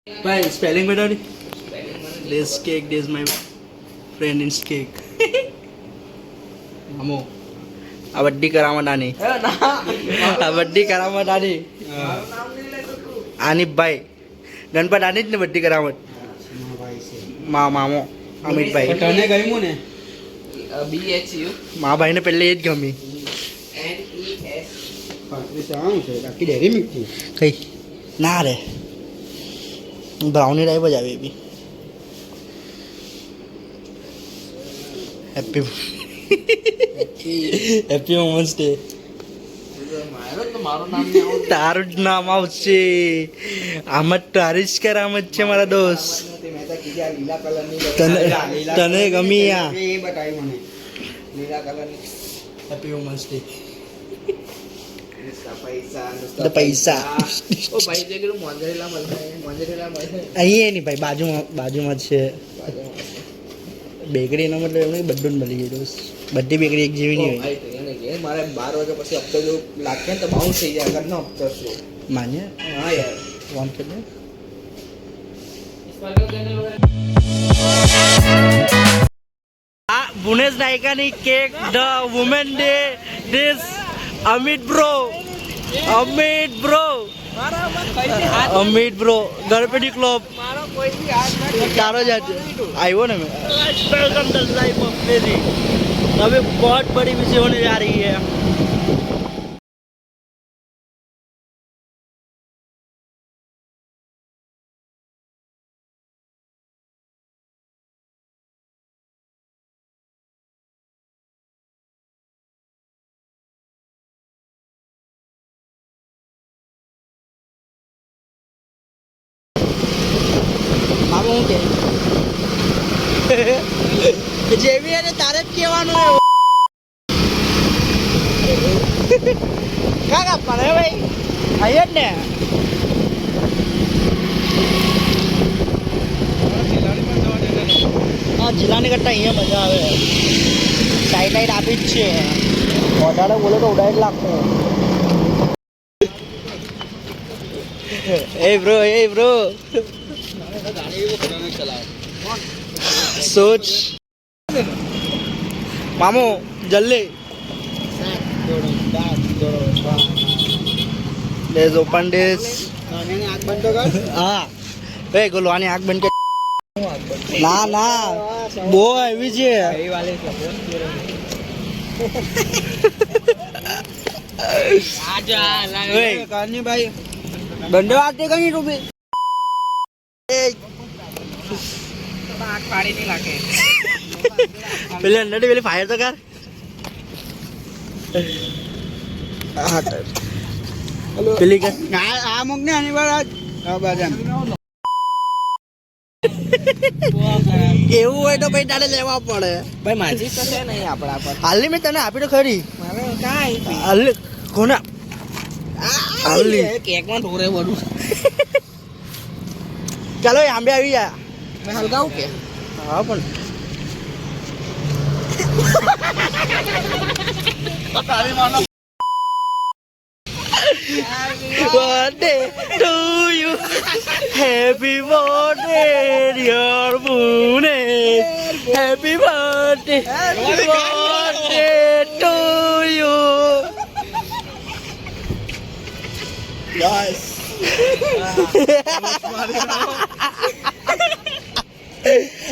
भाई स्पेलिंग बता दी this cake this my friend in cake हमो આ બધી કરામત આની આ બધી કરામત આની આની ભાઈ ગણપત આની જ ને બધી કરામત મામો અમિતભાઈ તને ગમ્યું ને BHU મા ભાઈને પહેલે એ જ ગમી NES આવું છે આખી ડેરી મિલ્ક થી કઈ ના રે બ્રાઉની ટાઈપ જ આવે બી હેપી હેપી વુમન્સ ડે મારું નામ નહીં આવડતું. તારું જ નામ આવશે આમાં તારી જ કરામત છે મારા દોસ્ત મેં તો કીધું આ લીલા કલરની તને ગમી આ એ બતાવી મને લીલા કલરની હેપી વુમન્સ ડે નુસતા પૈસા પૈસા ઓ ભાઈ જે કીધું મોંજરેલા મળશે અહીંયા નહીં ભાઈ બાજુમાં જ છે બેકરી એનો મતલબ એમને બધું જ મળી જાય દોસ્ત બધી બેકરી એક જેવી નહીં હોય મારે 12 વાગ્યા પછી હપ્તો જો લાગે ને તો બાઉન્સ થઈ જાય ઘરનો હપ્તો છે માન્ય હા યાર વોન કરી આ બુનેશ નાયકાની cake the women day this Amit bro Ganpati club તારો જ આવ્યો ને अभी बहुत बड़ी विषय होने जा रही है મામા હું કે જેવી એને તારે જ કહેવાનું હોય કાકા પડે ભાઈ આયે જ ને હા જિલ્લાની કરતા અહીંયા મજા આવે સાઈડ લાઈટ આપી જ છે વધારે બોલે તો ઉડાઈ જ લાગતું એ બ્રો सोच मामू जल्दी लेट्स ओपन दिस આંખ બંધ તો કર हाँ ए गोलवानी आँख बन के ना ना बो एवी છે એ વાલે છે ફોન કર્યો આજા લાગે ઓય કારની ભાઈ બંડો આતે કઈ રૂપે એ આંખ પાડી નહીં લાગે પેલે અંડર પેલે ફાયર તો કર પેલી કર આ મુક ને આની વાર આ બાજામ એવું હોય તો ભાઈ તારે લેવા પડે ભાઈ માજી તો છે નહીં આપણા પર હાલની મેં તને આપી તો ખરી મારે કાંઈ હાલ કોના હાલની કેકમાં ઢોરે બધું ચાલો એ આંબે આવી જા મેં હલગાવું કે હા પણ birthday to you happy birthday dear Bunesh happy birthday to you guys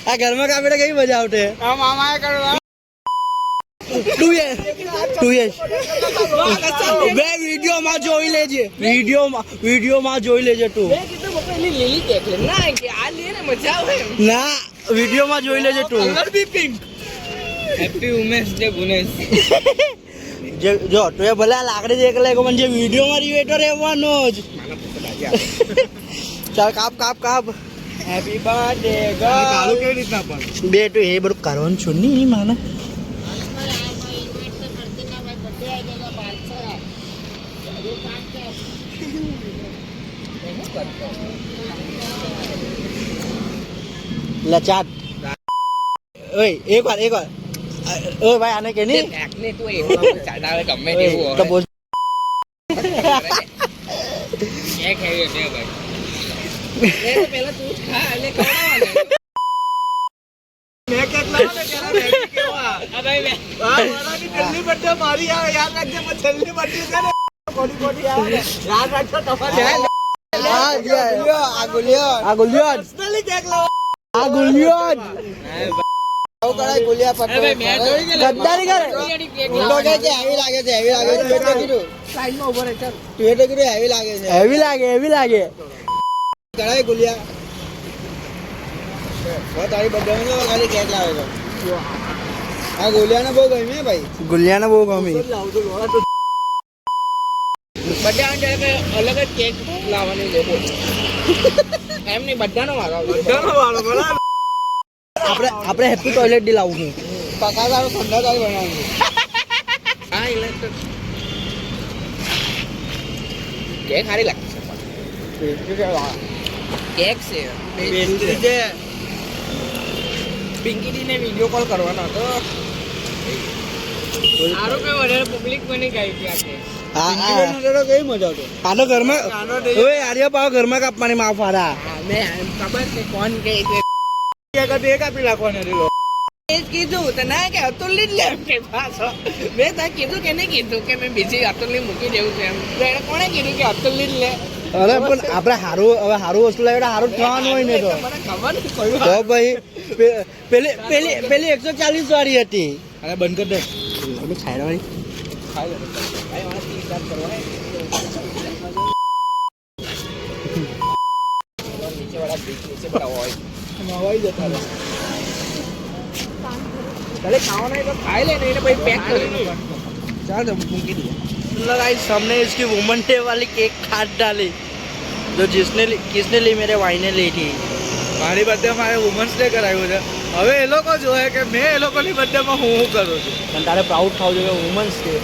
આ ઘરમાં કાપીને કેવી મજા આવશે આ મામાએ કરવા 2 years બે વિડિયોમાં જોઈ લેજે વિડિયોમાં જોઈ લેજે તું મેં કીધું પપ્પા એની લીલી કેક લે ના કે આ લે ને મજા આવે એમ ના વિડિયોમાં જોઈ લેજે તું બી પિંક હેપી વુમેન્સ ડે બુનેશ જો તું એ ભલે આ લાકડી દેખ લે પણ જે વિડિયોમાં રીવે તો રહેવાનો જ ચાલ કાપ હેપી બર્થડે કાળું કેવી રીતના પણ બે તું એ બધું કરવાનું છું નહીં માને લચાટ ઓય એક વાર ઓય ભાઈ આને કે નહીં એકને તું એવું ચાડાવે ગમે તેવું તો બોલ કેક હેવી છે ભાઈ પહેલા તું જ ખા એટલે ખવડાવવાને. મેં કેક લાવો ને પેલા મેગી કેવા આ ભાઈ મેં વડાની છેલ્લી birthday મારી આવે યાદ રાખજે પણ છેલ્લી birthday છે ને કોની કોની આવે ને યાદ રાખજો તમારે આ ગુલિયો આ પર્સનલી કેક લાવો આ ગુલિયો આવું કરાય ગુલિયા પર અરે ભાઈ મેં જોઈ ગયેલા. ગદ્દારી કરે બિરિયાની કેક ઊંડો કે હેવી લાગે છે હેવી લાગે છે તું એટલે કીધું સાઈડમાં ઉભો રહે ચાલ. તું એટલે કીધું હેવી લાગે છે એવી લાગે કરાય ગુલિયા તારી birthday માં ખાલી કેક લાવે છે આ ગુલિયાને બહુ ગમી હે ભાઈ ગુલિયાને બહુ ગમી બધા આવે ત્યારે કંઈ અલગ જ કેક લાવવાની છે બોલ. એમ નહીં બધાનો વારો આવે. આપણે હેપી ટોયલેટ ડી લાવું છું પકા તારો સંध्याकाळी બનાવવાનું હા એટલે તો કેક સારી લાગશે કેક છે પેસ્ટ્રી છે પિંકીદીને વિડીયો કોલ કરવાનો હતો સારું કે વધારે પબ્લિક બની ગઈ હતી પિંકી નટરો કેવી મજા આવતો આનો ઘરમાં ઓય આર્યા પાવ ઘરમાં કાપવાની માફ હારા મેં ખબર છે કોણ કે કેક હતી એક આપી નાખવાની હતી એ જ કીધું તો ના કે અતુલની જ લે એમ કે પાછો મેં તને કીધું કે નહીં કીધું કે મેં બીજી અતુલની મૂકી દેવું છે એમ તો એને કોણે કીધું કે અતુલની જ લે અરે પણ આપણે હારું વસ્તુ લાવે હારું જ થવાનું હોય ને તો મને ખબર નથી કોઈ તો ભાઈ પેલી 140 વાળી હતી અરે બંધ કર દે ખાયડવાની ભાઈ મારા તીર દાંત કરવા નીચે વાળા નીચે બડા હોય નવાઈ જતા રહે ભલે ખાવાના હોય તો ખાઈ લે ને એને પછી પેક કરી દે चाल मूंगी दिया गाइस हमने इसकी वुमन डे वाली केक काट डाली जो किसने ली मेरे भाई ने ली थी મારી birthday મારે વુમન્સ ડે કરાવ્યું છે હવે એ લોકો જોવે કે મેં એ લોકોની birthday માં હું કરું છું પણ તારે પ્રાઉડ થાવ જોઈએ વુમન્સ ડે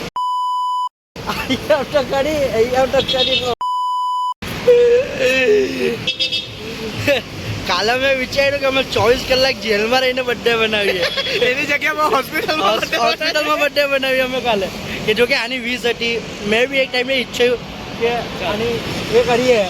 કાલે મેં વિચાર્યું કે અમે 24 કલાક જેલમાં રહીને બર્થડે બનાવીએ એની જગ્યામાં હોસ્પિટલમાં બર્થડે બનાવીએ અમે કાલે કે જો કે આની 20 હતી મેં બી એક ટાઈમે ઈચ્છ્યું કે આની એ કરીએ